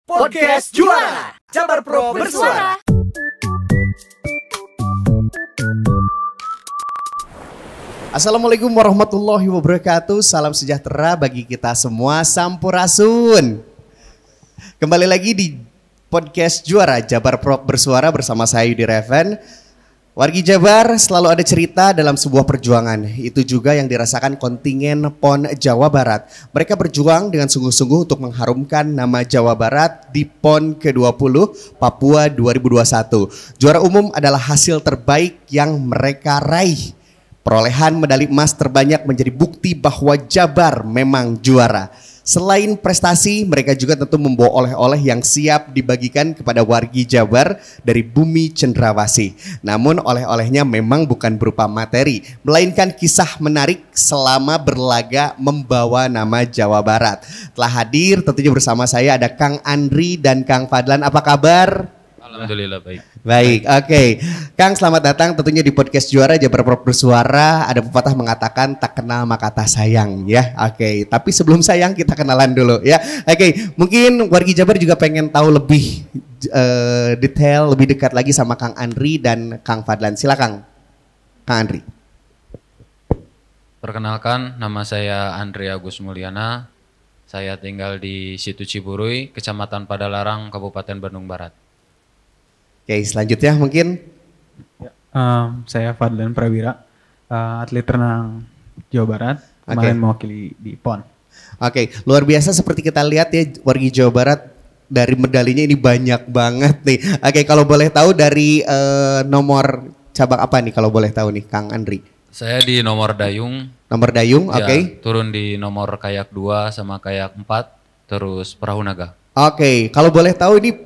Podcast Juara Jabar Pro Bersuara. Assalamualaikum warahmatullahi wabarakatuh. Salam sejahtera bagi kita semua. Sampurasun. Kembali lagi di Podcast Juara Jabar Pro Bersuara bersama saya Yudi Reven. Wargi Jabar selalu ada cerita dalam sebuah perjuangan. Itu juga yang dirasakan kontingen PON Jawa Barat. Mereka berjuang dengan sungguh-sungguh untuk mengharumkan nama Jawa Barat di PON ke-20 Papua 2021. Juara umum adalah hasil terbaik yang mereka raih. Perolehan medali emas terbanyak menjadi bukti bahwa Jabar memang juara. Selain prestasi, mereka juga tentu membawa oleh-oleh yang siap dibagikan kepada wargi Jabar dari bumi Cendrawasih. Namun oleh-olehnya memang bukan berupa materi, melainkan kisah menarik selama berlaga membawa nama Jawa Barat. Telah hadir tentunya bersama saya ada Kang Andri dan Kang Fadlan. Apa kabar? Alhamdulillah baik. Baik, oke. Kang, selamat datang tentunya di Podcast Juara Jabar Pro Bersuara. Ada pepatah mengatakan tak kenal maka tak sayang ya. Oke, tapi sebelum sayang kita kenalan dulu ya. Oke, mungkin wargi Jabar juga pengen tahu lebih detail, lebih dekat lagi sama Kang Andri dan Kang Fadlan. Silakan, Kang Andri. Perkenalkan, nama saya Andri Agus Mulyana. Saya tinggal di Situ Ciburui, Kecamatan Padalarang, Kabupaten Bandung Barat. Oke, selanjutnya mungkin saya Fadlan Prawira, atlet renang Jawa Barat, kemarin mewakili di PON. Oke, luar biasa seperti kita lihat ya wargi Jawa Barat dari medalinya ini banyak banget nih. Oke, kalau boleh tahu dari nomor cabang apa nih kalau boleh tahu nih Kang Andri? Saya di nomor dayung. Nomor dayung, Ya, oke. turun di nomor kayak 2 sama kayak 4, terus perahu naga. Oke, kalau boleh tahu ini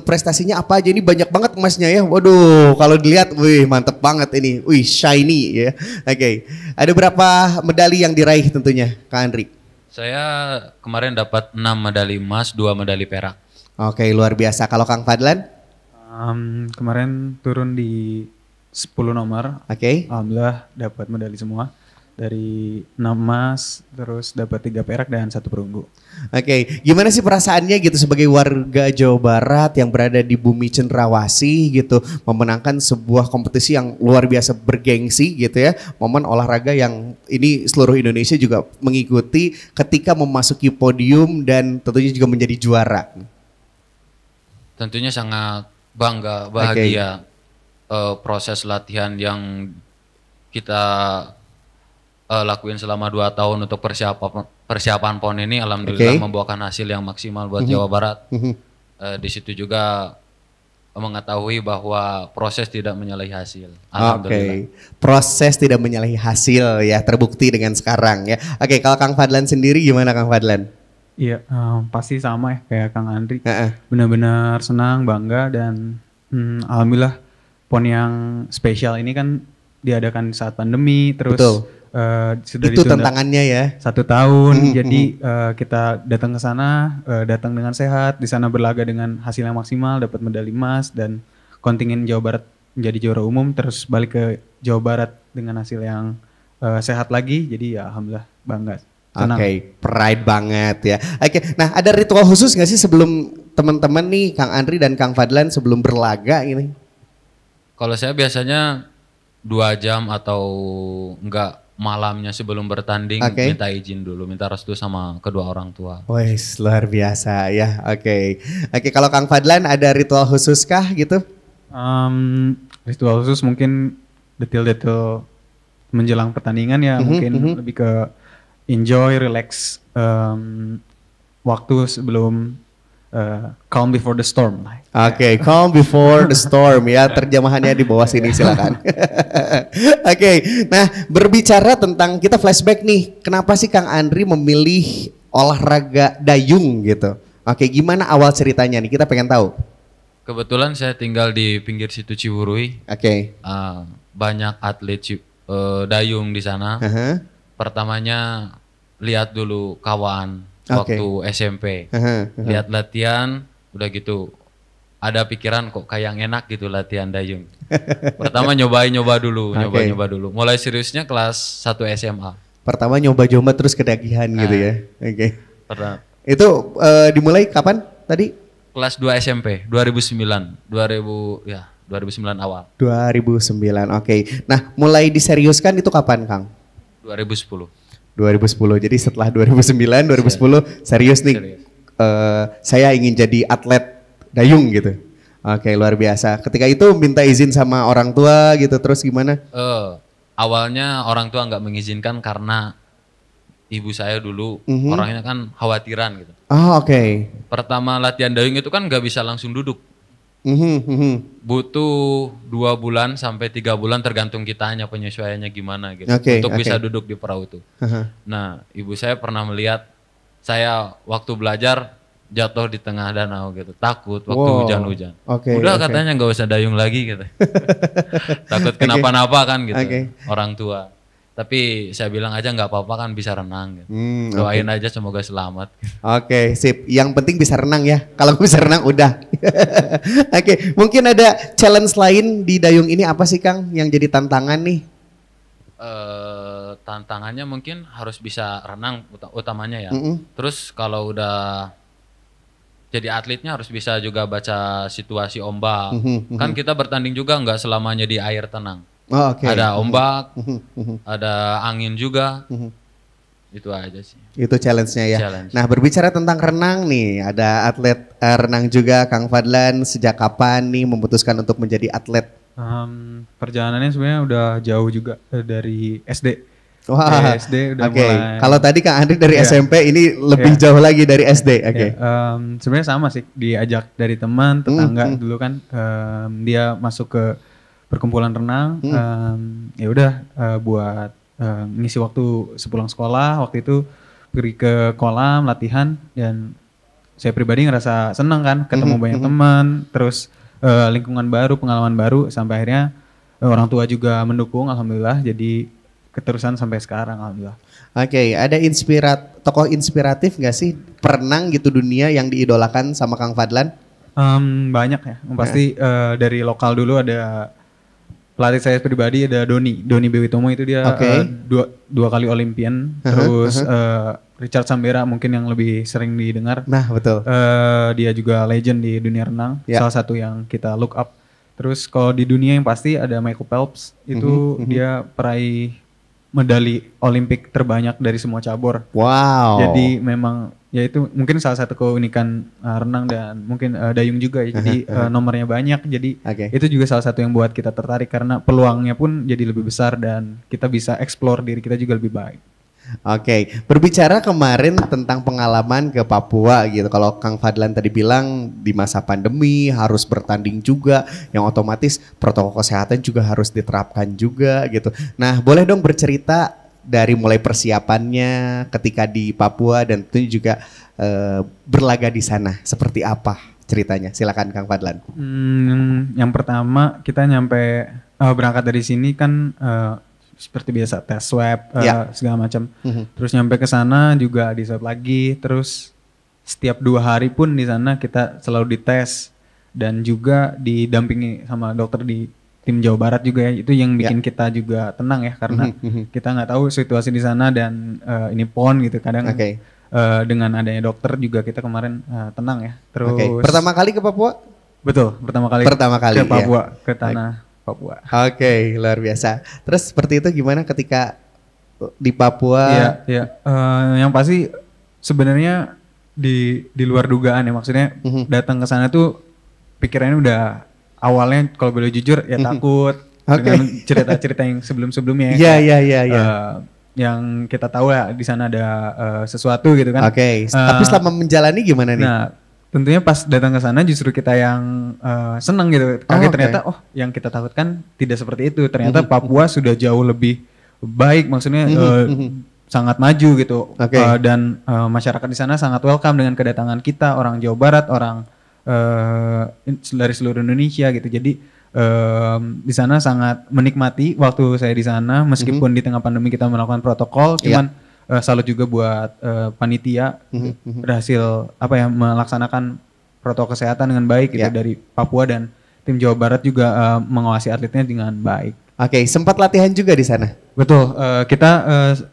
prestasinya apa aja? Ini banyak banget emasnya ya. Waduh, kalau dilihat, wih mantep banget ini. Wih shiny ya. Oke, ada berapa medali yang diraih tentunya, Kak Andri? Saya kemarin dapat 6 medali emas, 2 medali perak. Oke, luar biasa. Kalau Kang Fadlan? Kemarin turun di 10 nomor. Oke. Alhamdulillah dapat medali semua. Dari 6 emas, terus dapat 3 perak dan 1 perunggu. Oke, gimana sih perasaannya gitu sebagai warga Jawa Barat yang berada di bumi Cendrawasih gitu, memenangkan sebuah kompetisi yang luar biasa bergengsi gitu ya, momen olahraga yang ini seluruh Indonesia juga mengikuti ketika memasuki podium dan tentunya juga menjadi juara. Tentunya sangat bangga, bahagia. Proses latihan yang kita lakuin selama 2 tahun untuk persiapan PON ini alhamdulillah membuahkan hasil yang maksimal buat Jawa Barat. Di situ juga mengetahui bahwa proses tidak menyalahi hasil. Alhamdulillah. Proses tidak menyalahi hasil ya, terbukti dengan sekarang ya. Oke, kalau Kang Fadlan sendiri gimana Kang Fadlan? Iya, pasti sama ya kayak Kang Andri. Benar-benar senang, bangga dan alhamdulillah PON yang spesial ini kan diadakan saat pandemi, terus sudah itu ditunda tantangannya ya 1 tahun. Jadi kita datang ke sana, datang dengan sehat, di sana berlaga dengan hasil yang maksimal, dapat medali emas dan kontingen Jawa Barat menjadi juara umum, terus balik ke Jawa Barat dengan hasil yang sehat lagi. Jadi ya alhamdulillah bangga. Oke, pride banget ya. Oke, nah ada ritual khusus nggak sih sebelum teman-teman nih Kang Andri dan Kang Fadlan sebelum berlaga ini? Kalau saya biasanya 2 jam atau enggak malamnya sebelum bertanding minta izin dulu, minta restu sama kedua orang tua. Wih, luar biasa ya. Oke, kalau Kang Fadlan ada ritual khusus kah gitu? Ritual khusus mungkin detail-detail menjelang pertandingan ya, mungkin lebih ke enjoy, relax, waktu sebelum calm before the storm. Oke, calm before the storm ya, terjemahannya di bawah sini silakan. Oke, nah berbicara tentang kita flashback nih, kenapa sih Kang Andri memilih olahraga dayung gitu? Oke, gimana awal ceritanya nih, kita pengen tahu. Kebetulan saya tinggal di pinggir Situ Ciburui. Banyak atlet dayung di sana. Pertamanya lihat dulu kawan waktu SMP, lihat latihan, udah gitu ada pikiran kok kayak enak gitu latihan dayung. Pertama nyoba dulu. Mulai seriusnya kelas 1 SMA. Pertama nyoba-nyoba terus kedagihan gitu ya. Pernah. Itu dimulai kapan tadi? kelas 2 SMP 2009 awal. 2009. Oke. Nah, mulai diseriuskan itu kapan, Kang? 2010. 2010. Jadi setelah 2009, 2010 serius nih. Serius. Saya ingin jadi atlet dayung gitu. Oke, luar biasa. Ketika itu minta izin sama orang tua gitu, terus gimana? Awalnya orang tua nggak mengizinkan karena ibu saya dulu orangnya kan khawatiran gitu. Oh, oke. Pertama latihan dayung itu kan nggak bisa langsung duduk. Butuh 2 bulan sampai 3 bulan tergantung kitanya penyesuaiannya gimana gitu. Untuk bisa duduk di perahu itu. Nah, ibu saya pernah melihat saya waktu belajar jatuh di tengah danau gitu. Takut waktu hujan-hujan. Udah katanya nggak usah dayung lagi gitu. Takut kenapa-napa kan gitu. Orang tua. Tapi saya bilang aja nggak apa-apa kan bisa renang gitu. Doain aja semoga selamat. Oke, sip. Yang penting bisa renang ya. Kalau bisa renang udah. Oke, mungkin ada challenge lain di dayung ini apa sih Kang yang jadi tantangan nih? Tantangannya mungkin harus bisa renang utamanya ya. Terus kalau udah jadi atletnya harus bisa juga baca situasi ombak. Kan kita bertanding juga nggak selamanya di air tenang. Ada ombak, ada angin juga. Itu aja sih. Itu challenge-nya ya. Nah, berbicara tentang renang nih, ada atlet renang juga Kang Fadlan. Sejak kapan nih memutuskan untuk menjadi atlet? Perjalanannya sebenarnya udah jauh juga dari SD. Wah, SD udah mulai. Kalau tadi Kang Andri dari SMP, ini lebih jauh lagi dari SD. Sebenarnya sama sih, diajak dari teman, tetangga dulu kan. Dia masuk ke perkumpulan renang, ya udah buat ngisi waktu sepulang sekolah. Waktu itu pergi ke kolam latihan dan saya pribadi ngerasa senang kan, ketemu banyak teman, terus lingkungan baru, pengalaman baru, sampai akhirnya orang tua juga mendukung, alhamdulillah. Jadi keterusan sampai sekarang, alhamdulillah. Oke, ada tokoh inspiratif nggak sih perenang gitu dunia yang diidolakan sama Kang Fadlan? Banyak ya, pasti dari lokal dulu ada. Pelatih saya pribadi ada Doni Bewitomo, itu dia dua kali Olimpian. Terus Richard Sambera mungkin yang lebih sering didengar. Nah, betul. Dia juga legend di dunia renang, salah satu yang kita look up. Terus kalau di dunia yang pasti ada Michael Phelps, itu dia peraih medali Olimpik terbanyak dari semua cabur. Wow. Jadi memang ya itu mungkin salah satu keunikan renang dan mungkin dayung juga ya. Jadi nomornya banyak, jadi itu juga salah satu yang buat kita tertarik karena peluangnya pun jadi lebih besar dan kita bisa explore diri kita juga lebih baik. Oke, berbicara kemarin tentang pengalaman ke Papua gitu. Kalau Kang Fadlan tadi bilang di masa pandemi harus bertanding juga, yang otomatis protokol kesehatan juga harus diterapkan juga gitu. Nah, boleh dong bercerita dari mulai persiapannya ketika di Papua dan tentu juga berlaga di sana. Seperti apa ceritanya? Silakan Kang Fadlan. Yang pertama kita nyampe berangkat dari sini kan seperti biasa tes swab segala macam. Terus nyampe ke sana juga di swab lagi. Terus setiap 2 hari pun di sana kita selalu dites dan juga didampingi sama dokter di tim Jawa Barat juga ya. Itu yang bikin kita juga tenang ya karena kita nggak tahu situasi di sana dan ini PON gitu kadang. Dengan adanya dokter juga kita kemarin tenang ya. Terus pertama kali ke Papua? Betul, pertama kali ke Papua, ke tanah Papua. Oke, luar biasa. Terus seperti itu gimana ketika di Papua? Yang pasti sebenarnya di luar dugaan ya, maksudnya datang ke sana tuh pikirannya udah awalnya kalau boleh jujur ya takut dengan cerita-cerita yang sebelum-sebelumnya. Yang kita tahu ya di sana ada sesuatu gitu kan. Tapi selama menjalani gimana nih? Nah, tentunya pas datang ke sana justru kita yang senang gitu. Kaget ternyata yang kita takutkan tidak seperti itu. Ternyata Papua sudah jauh lebih baik, maksudnya sangat maju gitu. Dan masyarakat di sana sangat welcome dengan kedatangan kita, orang Jawa Barat, orang dari seluruh Indonesia gitu. Jadi di sana sangat menikmati waktu saya di sana, meskipun di tengah pandemi kita melakukan protokol, cuman salut juga buat panitia berhasil melaksanakan protokol kesehatan dengan baik gitu dari Papua, dan tim Jawa Barat juga mengawasi atletnya dengan baik. Sempat latihan juga di sana? Betul, kita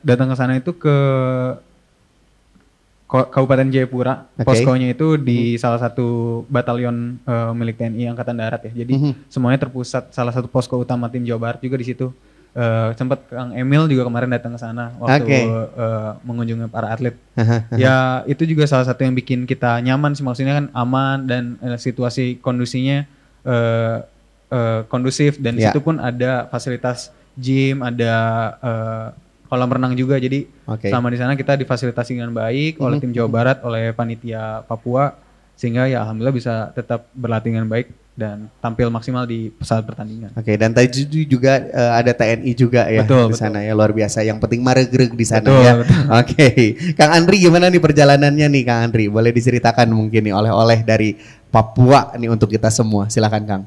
datang ke sana itu ke Kabupaten Jayapura. Poskonya itu di salah satu batalion milik TNI Angkatan Darat ya. Jadi semuanya terpusat, salah satu posko utama tim Jawa Barat juga di situ. Sempat Kang Emil juga kemarin datang ke sana waktu mengunjungi para atlet. Ya itu juga salah satu yang bikin kita nyaman sih, maksudnya kan aman dan situasi kondisinya kondusif, dan di situ pun ada fasilitas gym, ada kolam renang juga. Jadi selama di sana kita difasilitasi dengan baik oleh tim Jawa Barat, oleh panitia Papua, sehingga ya alhamdulillah bisa tetap berlatih dengan baik dan tampil maksimal di saat pertandingan. Dan tadi juga ada TNI juga ya di sana ya, luar biasa. Yang penting maregreg di sana ya. Kang Andri, gimana nih perjalanannya nih Kang Andri? Boleh diceritakan mungkin nih oleh-oleh dari Papua nih untuk kita semua. Silakan Kang.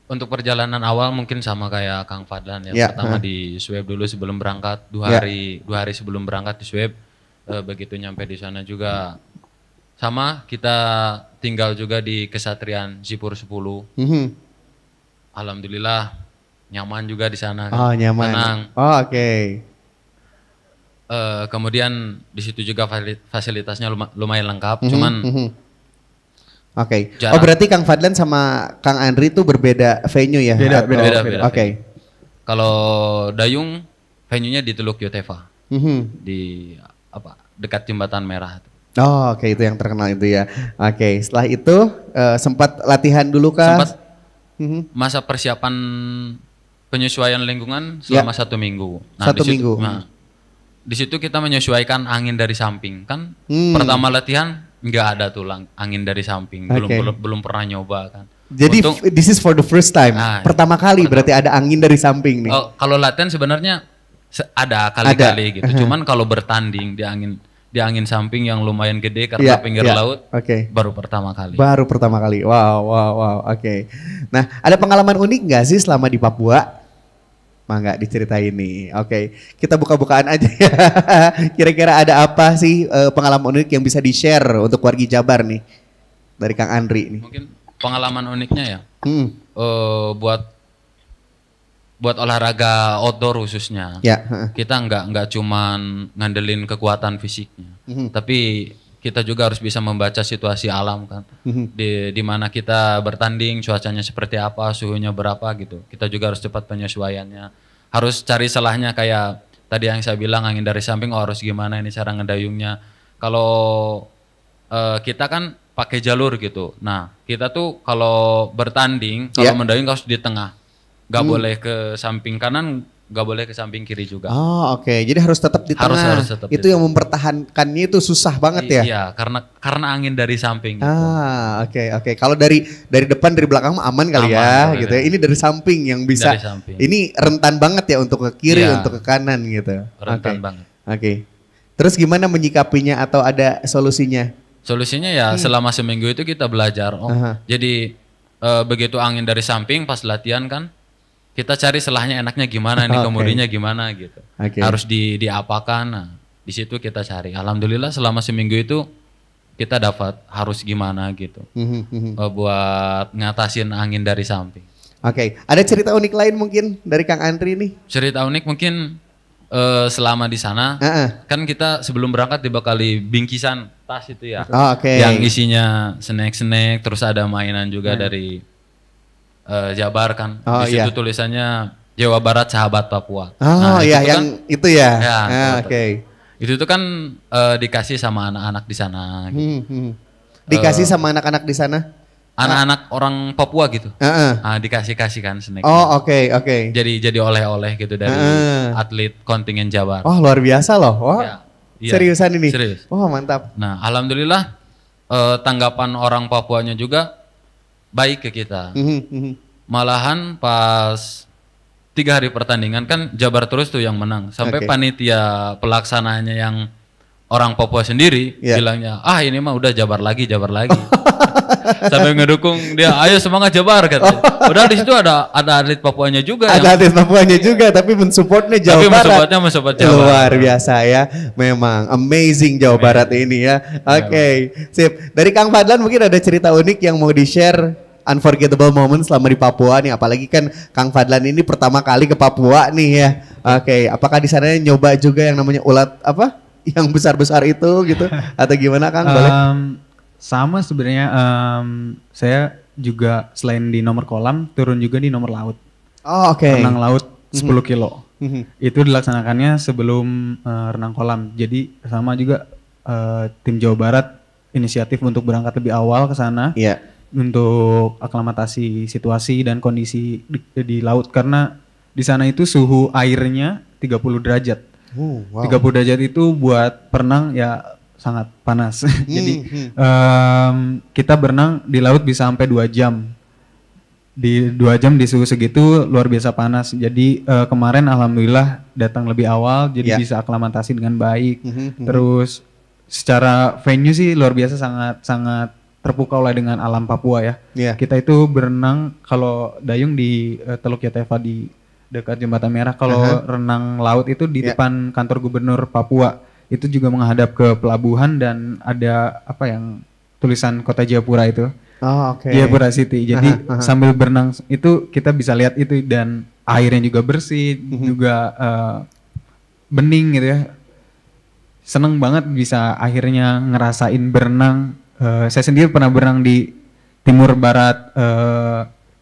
Untuk perjalanan awal mungkin sama kayak Kang Fadlan ya. Pertama di swab dulu sebelum berangkat, dua hari sebelum berangkat di swab. Begitu nyampe di sana juga sama, kita tinggal juga di Kesatrian Zipur 10. Alhamdulillah nyaman juga di sana. Nyaman. Tenang. Kemudian di situ juga fasilitasnya lumayan lengkap, cuman berarti Kang Fadlan sama Kang Andri itu berbeda venue ya? Beda. Kalau Dayung venue-nya di Teluk Yotefa. Di dekat Jembatan Merah. Itu yang terkenal itu ya. Setelah itu sempat latihan dulu kah? Sempat masa persiapan penyesuaian lingkungan selama 1 minggu. Di situ kita menyesuaikan angin dari samping kan. Pertama latihan nggak ada tuh angin dari samping, belum pernah nyoba kan. Jadi this is for the first time. Pertama kali berarti ada angin dari samping nih. Kalau latihan sebenarnya ada kali-kali gitu. Cuman kalau bertanding di angin samping yang lumayan gede karena pinggir laut, baru pertama kali. Wow. Nah, ada pengalaman unik nggak sih selama di Papua? Mangga diceritain nih. Kita buka-bukaan aja ya. Kira-kira ada apa sih pengalaman unik yang bisa di-share untuk wargi Jabar nih dari Kang Andri nih? Mungkin pengalaman uniknya ya, buat olahraga outdoor khususnya. Kita nggak cuman ngandelin kekuatan fisiknya, tapi kita juga harus bisa membaca situasi alam kan. Di mana kita bertanding, cuacanya seperti apa, suhunya berapa gitu. Kita juga harus cepat penyesuaiannya. Harus cari celahnya, kayak tadi yang saya bilang angin dari samping, harus gimana ini cara ngedayungnya. Kalau kita kan pakai jalur gitu. Nah, kita tuh kalau bertanding, kalau mendayung harus di tengah. Gak boleh ke samping kanan, gak boleh ke samping kiri juga. Jadi harus tetap di tengah. Harus tetap itu yang mempertahankannya itu susah banget ya? Iya, karena angin dari samping. Gitu. Kalau dari depan, dari belakang mah aman kali ya, gitu ya. Ini dari samping yang bisa. Ini rentan banget ya untuk ke kiri, untuk ke kanan gitu. Rentan banget. Terus gimana menyikapinya atau ada solusinya? Solusinya ya selama seminggu itu kita belajar. Jadi begitu angin dari samping pas latihan kan, kita cari celahnya enaknya gimana nih, kemudiannya gimana gitu. Harus diapakan. Nah, di situ kita cari. Alhamdulillah selama seminggu itu kita dapat harus gimana gitu. Buat ngatasin angin dari samping. Ada cerita unik lain mungkin dari Kang Andri nih? Cerita unik mungkin selama di sana kan kita sebelum berangkat dibekali bingkisan tas itu ya. Yang isinya snack-snack, terus ada mainan juga dari Jabar kan. Di situ tulisannya Jawa Barat Sahabat Papua. Yang itu ya. Itu tuh kan dikasih sama anak-anak di sana. Gitu. Dikasih sama anak-anak di sana? Anak-anak orang Papua gitu. Dikasih kan snack. Jadi oleh-oleh gitu dari atlet kontingen Jabar. Luar biasa loh. Seriusan ini? Serius. Mantap. Nah, alhamdulillah tanggapan orang Papuanya juga baik ke kita. Malahan pas 3 hari pertandingan kan Jabar terus tuh yang menang. Sampai panitia pelaksananya yang orang Papua sendiri bilangnya, ini mah udah Jabar lagi. Sampai ngedukung dia, ayo semangat Jabar katanya. Padahal di situ ada atlet Papuanya juga. Ada atlet Papuanya juga, tapi mensupportnya Jawa Barat. Mensupport Jawa Barat. Luar biasa ya, memang amazing Jawa Barat ini ya. Sip. Dari Kang Fadlan mungkin ada cerita unik yang mau di-share, unforgettable moment selama di Papua nih. Apalagi kan Kang Fadlan ini pertama kali ke Papua nih ya. Apakah di sana nyoba juga yang namanya ulat yang besar-besar itu gitu atau gimana Kang? Boleh? Sama sebenarnya saya juga selain di nomor kolam turun juga di nomor laut. Oh oke. Renang laut 10 kilo. Itu dilaksanakannya sebelum renang kolam. Jadi sama juga tim Jawa Barat inisiatif untuk berangkat lebih awal ke sana. Iya. Untuk aklimatasi situasi dan kondisi di laut karena di sana itu suhu airnya 30 derajat. Wow. 30 derajat itu buat berenang ya sangat panas. Jadi kita berenang di laut bisa sampai 2 jam. Di 2 jam di suhu segitu luar biasa panas. Jadi kemarin alhamdulillah datang lebih awal jadi bisa aklimatasi dengan baik. Terus secara venue sih luar biasa sangat terpukau lah dengan alam Papua ya. Kita itu berenang kalau dayung di Teluk Yatefa di dekat Jembatan Merah. Kalau renang laut itu di depan kantor gubernur Papua. Itu juga menghadap ke pelabuhan dan ada apa yang tulisan Kota Jayapura itu. Oh, oke. Jayapura City. Jadi sambil berenang itu kita bisa lihat itu dan airnya juga bersih, juga bening gitu ya. Seneng banget bisa akhirnya ngerasain berenang. Saya sendiri pernah berenang di timur barat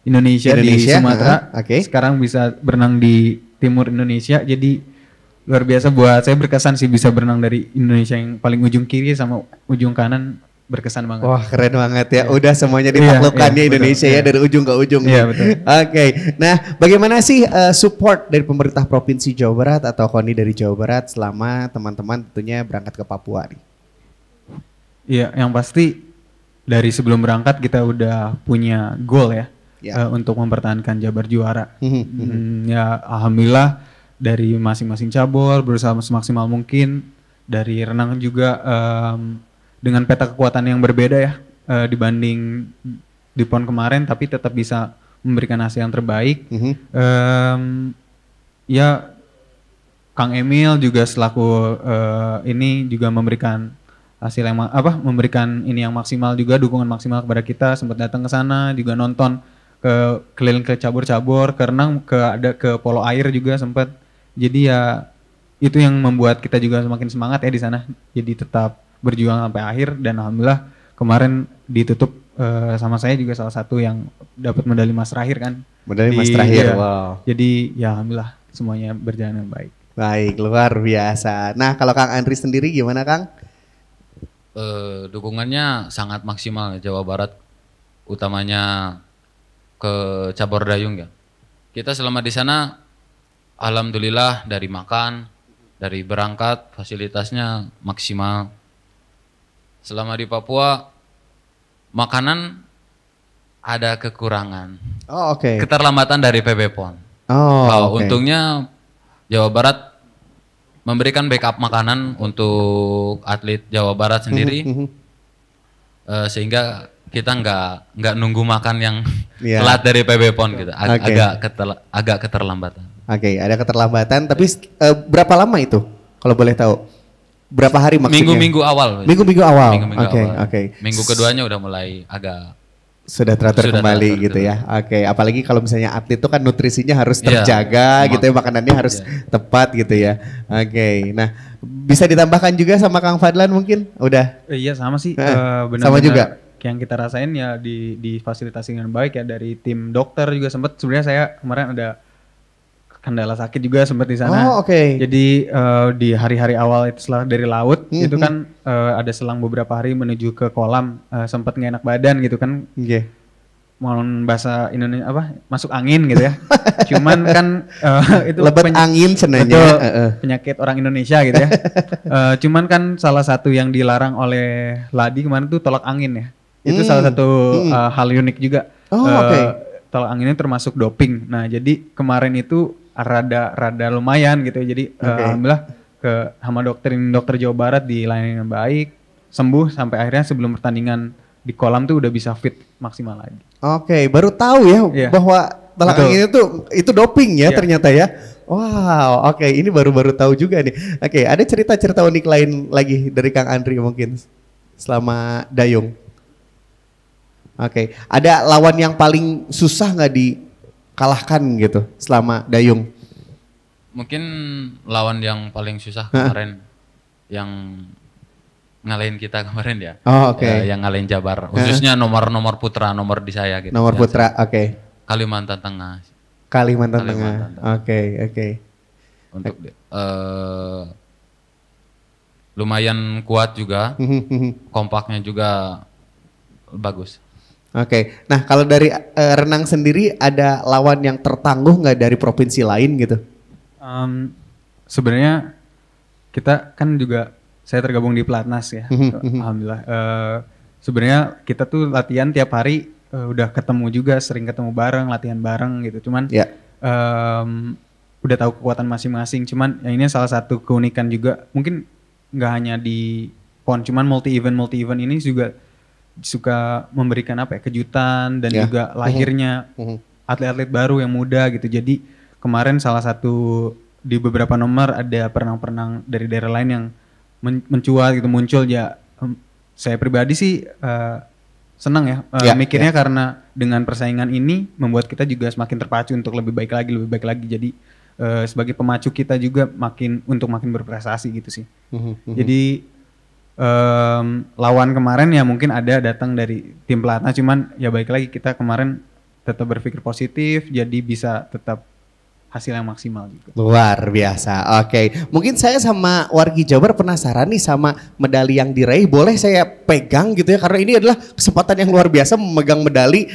Indonesia di Sumatera. Sekarang bisa berenang di timur Indonesia. Jadi luar biasa buat saya berkesan sih bisa berenang dari Indonesia yang paling ujung kiri sama ujung kanan berkesan banget. Wah keren banget ya. Udah semuanya ditaklukkannya Indonesia ya dari ujung ke ujung. Iya betul. Oke. Nah bagaimana sih support dari pemerintah Provinsi Jawa Barat atau KONI dari Jawa Barat selama teman-teman tentunya berangkat ke Papua nih? Iya, yang pasti dari sebelum berangkat kita udah punya goal ya, untuk mempertahankan Jabar juara. Ya alhamdulillah dari masing-masing cabur berusaha semaksimal mungkin. Dari renang juga dengan peta kekuatan yang berbeda ya dibanding di PON kemarin, tapi tetap bisa memberikan hasil yang terbaik. Ya Kang Emil juga selaku ini juga memberikan hasil yang memberikan ini yang maksimal juga, dukungan maksimal kepada kita, sempat datang ke sana juga nonton keliling ke cabur-cabur, ke renang, ke polo air juga sempat. Jadi ya itu yang membuat kita juga semakin semangat ya di sana. Jadi tetap berjuang sampai akhir dan alhamdulillah kemarin ditutup sama saya juga salah satu yang dapat medali emas terakhir kan. Medali emas terakhir. Wow. Jadi ya alhamdulillah semuanya berjalan dengan baik. Baik, luar biasa. Nah, kalau Kang Andri sendiri gimana, Kang? Dukungannya sangat maksimal Jawa Barat, utamanya ke cabur dayung ya. Kita selama di sana alhamdulillah dari makan, dari berangkat fasilitasnya maksimal. Selama di Papua makanan ada kekurangan. Oh oke. Keterlambatan dari PB PON. Untungnya Jawa Barat memberikan backup makanan untuk atlet Jawa Barat sendiri, sehingga kita nggak nunggu makan yang telat dari PB PON gitu, agak keterlambatan. Oke, ada keterlambatan, tapi berapa lama itu kalau boleh tahu? Berapa hari maksudnya? Minggu-minggu awal. Minggu-minggu awal. Oke. Minggu keduanya udah mulai agak sudah teratur kembali gitu ya. Oke, apalagi kalau misalnya atlet itu kan nutrisinya harus terjaga gitu ya, makanannya harus tepat gitu ya. Oke, nah bisa ditambahkan juga sama Kang Fadlan mungkin? Udah? Iya sama sih, benar-benar sama juga. Yang kita rasain ya di fasilitasi dengan baik ya dari tim dokter juga sempat. Sebenarnya saya kemarin ada kendala sakit juga sempat di sana. Oh oke. Jadi di hari-hari awal itu setelah dari laut itu kan ada selang beberapa hari menuju ke kolam, sempat nggak enak badan gitu kan. Mohon bahasa Indonesia masuk angin gitu ya. Cuman kan itu lebat angin senanya. Penyakit orang Indonesia gitu ya. Cuman kan salah satu yang dilarang oleh Ladi kemarin tuh tolak angin ya. Itu salah satu hal unik juga. Tolak anginnya termasuk doping. Nah jadi kemarin itu rada lumayan gitu. Jadi alhamdulillah sama dokter Jawa Barat dilayani dengan baik, sembuh sampai akhirnya sebelum pertandingan di kolam tuh udah bisa fit maksimal lagi. Oke, baru tahu ya bahwa tolak angin itu doping ya ternyata ya. Wow, oke, ini baru tahu juga nih. Oke, ada cerita-cerita unik lain lagi dari Kang Andri mungkin selama dayung. Oke, ada lawan yang paling susah nggak dikalahkan gitu selama dayung? Mungkin lawan yang paling susah kemarin yang ngalahin kita kemarin ya. Oh, oke. Yang ngalahin Jabar, khususnya nomor putra, nomor di saya gitu. Nomor putra, oke. Kalimantan Tengah. Kalimantan Tengah. Oke. Untuk lumayan kuat juga, kompaknya juga bagus. Oke. Nah, kalau dari renang sendiri ada lawan yang tertangguh nggak dari provinsi lain gitu? Sebenarnya kita kan juga, saya tergabung di Pelatnas ya, alhamdulillah. Sebenarnya kita tuh latihan tiap hari, udah ketemu juga, sering ketemu bareng, latihan bareng gitu. Cuman udah tahu kekuatan masing-masing. Cuman yang ini salah satu keunikan juga, mungkin nggak hanya di PON, cuman multi event ini juga suka memberikan kejutan dan juga lahirnya atlet-atlet baru yang muda gitu. Jadi kemarin salah satu di beberapa nomor ada perenang-perenang dari daerah lain yang mencuat gitu, muncul ya. Saya pribadi sih senang ya, mikirnya karena dengan persaingan ini membuat kita juga semakin terpacu untuk lebih baik lagi. Jadi sebagai pemacu kita juga makin berprestasi gitu sih. Jadi lawan kemarin ya mungkin ada datang dari tim pelatnas, cuman ya baik lagi kita kemarin tetap berpikir positif, jadi bisa tetap hasil yang maksimal juga. Luar biasa. Oke. Mungkin saya sama wargi Jabar penasaran nih sama medali yang diraih. Boleh saya pegang gitu ya, karena ini adalah kesempatan yang luar biasa memegang medali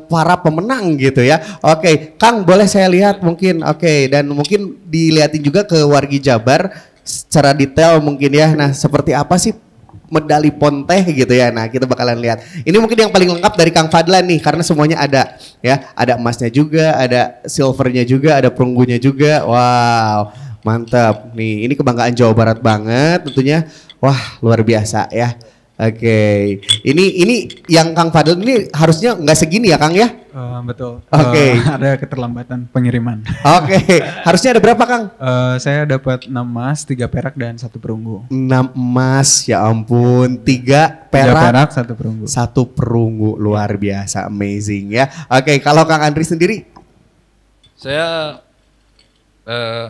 para pemenang gitu ya. Oke, Kang boleh saya lihat mungkin. Oke, dan mungkin dilihatin juga ke wargi Jabar secara detail mungkin ya. Nah, seperti apa sih medali PON teh gitu ya. Nah, kita bakalan lihat. Ini mungkin yang paling lengkap dari Kang Fadlan nih, karena semuanya ada ya. Ada emasnya juga, ada silvernya juga, ada perunggunya juga. Wow, mantap. Nih, ini kebanggaan Jawa Barat banget tentunya. Wah, luar biasa ya. Oke. Ini yang Kang Fadlan ini harusnya nggak segini ya, Kang ya? Betul. Oke. Ada keterlambatan pengiriman. Oke. Harusnya ada berapa, Kang? Saya dapat 6 emas, 3 perak dan 1 perunggu. 6 emas, ya ampun. 3 3 perak, perak, 1 perunggu. 1 perunggu, luar biasa, amazing ya. Oke, kalau Kang Andri sendiri? Saya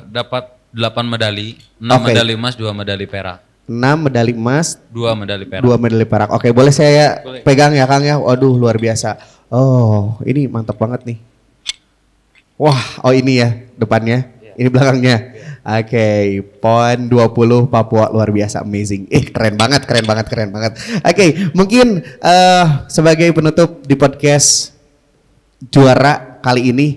dapat 8 medali, 6 medali emas, 2 medali perak. 6 medali emas, 2 medali perak. 2 medali perak. Oke, boleh saya pegang ya, Kang ya? Waduh, luar biasa. Oh, ini mantap banget nih. Wah, oh ini ya depannya. Ini belakangnya. Oke, PON 20 Papua, luar biasa, amazing. Keren banget. Oke, mungkin sebagai penutup di podcast Juara kali ini,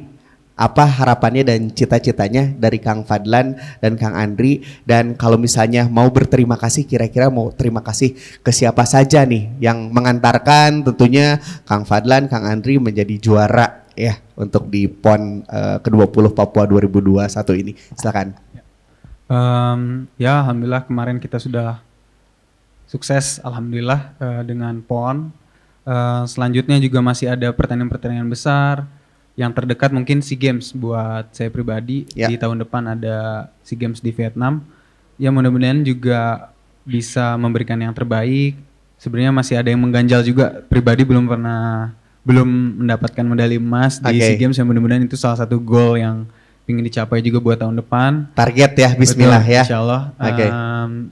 apa harapannya dan cita-citanya dari Kang Fadlan dan Kang Andri, dan kalau misalnya mau berterima kasih, kira-kira mau terima kasih ke siapa saja nih yang mengantarkan tentunya Kang Fadlan, Kang Andri menjadi juara ya untuk di PON ke-20 Papua 2021 ini. Silakan. Ya alhamdulillah kemarin kita sudah sukses alhamdulillah dengan PON. Selanjutnya juga masih ada pertandingan-pertandingan besar. Yang terdekat mungkin SEA Games buat saya pribadi. Di tahun depan ada SEA Games di Vietnam. Ya mudah-mudahan juga bisa memberikan yang terbaik. Sebenarnya masih ada yang mengganjal juga. Pribadi belum mendapatkan medali emas di SEA Games. Ya mudah-mudahan itu salah satu goal yang ingin dicapai juga buat tahun depan. Target ya, bismillah. Betul, ya. Insya Allah.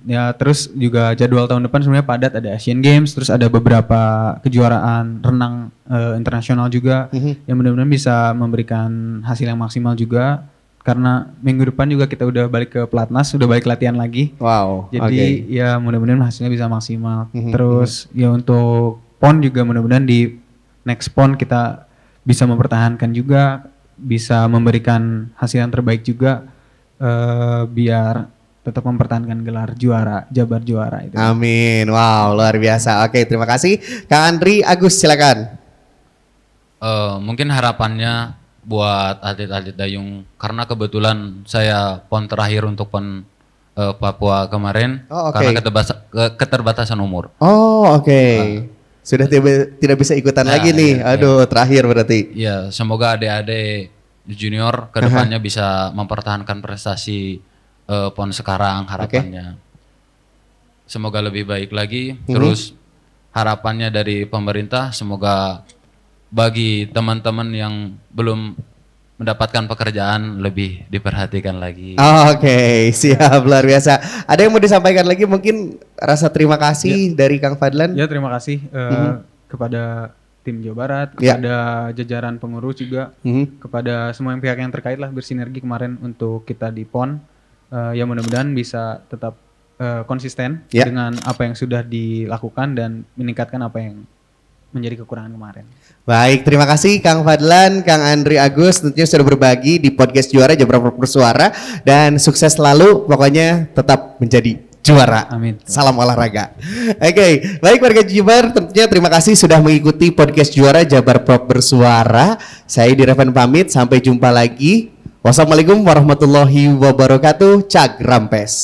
Ya terus juga jadwal tahun depan sebenarnya padat, ada Asian Games, terus ada beberapa kejuaraan renang internasional juga, yang mudah-mudahan bisa memberikan hasil yang maksimal juga. Karena minggu depan juga kita udah balik ke Pelatnas, udah balik latihan lagi. Wow. Jadi ya mudah-mudahan hasilnya bisa maksimal. Terus ya untuk PON juga mudah-mudahan di next PON kita bisa mempertahankan juga, bisa memberikan hasil yang terbaik juga, biar tetap mempertahankan gelar juara, Jabar juara itu. Amin. Wow, luar biasa. Oke, terima kasih. Kang Andri, Agus silakan. Mungkin harapannya buat atlet-atlet dayung, karena kebetulan saya PON terakhir untuk PON Papua kemarin, karena keterbatasan umur. Oh, oke. Sudah tidak bisa ikutan lagi nih. Aduh, terakhir berarti. Iya, semoga adik-adik junior kedepannya bisa mempertahankan prestasi PON sekarang, harapannya. Semoga lebih baik lagi. Terus harapannya dari pemerintah, semoga bagi teman-teman yang belum mendapatkan pekerjaan lebih diperhatikan lagi. Oke, siap, luar biasa. Ada yang mau disampaikan lagi mungkin rasa terima kasih dari Kang Fadlan? Ya, terima kasih kepada tim Jawa Barat, kepada jajaran pengurus juga, kepada semua pihak yang terkait lah bersinergi kemarin untuk kita di PON. Ya mudah-mudahan bisa tetap konsisten dengan apa yang sudah dilakukan dan meningkatkan apa yang menjadi kekurangan kemarin. Baik, terima kasih Kang Fadlan, Kang Andri Agus tentunya sudah berbagi di podcast Juara Jabar Pro Bersuara dan sukses selalu, pokoknya tetap menjadi juara. Amin. Salam olahraga. Oke, baik warga Jabar, tentunya terima kasih sudah mengikuti podcast Juara Jabar Pro Bersuara. Saya Direvan pamit, sampai jumpa lagi. Wassalamualaikum warahmatullahi wabarakatuh. Cak Rampes.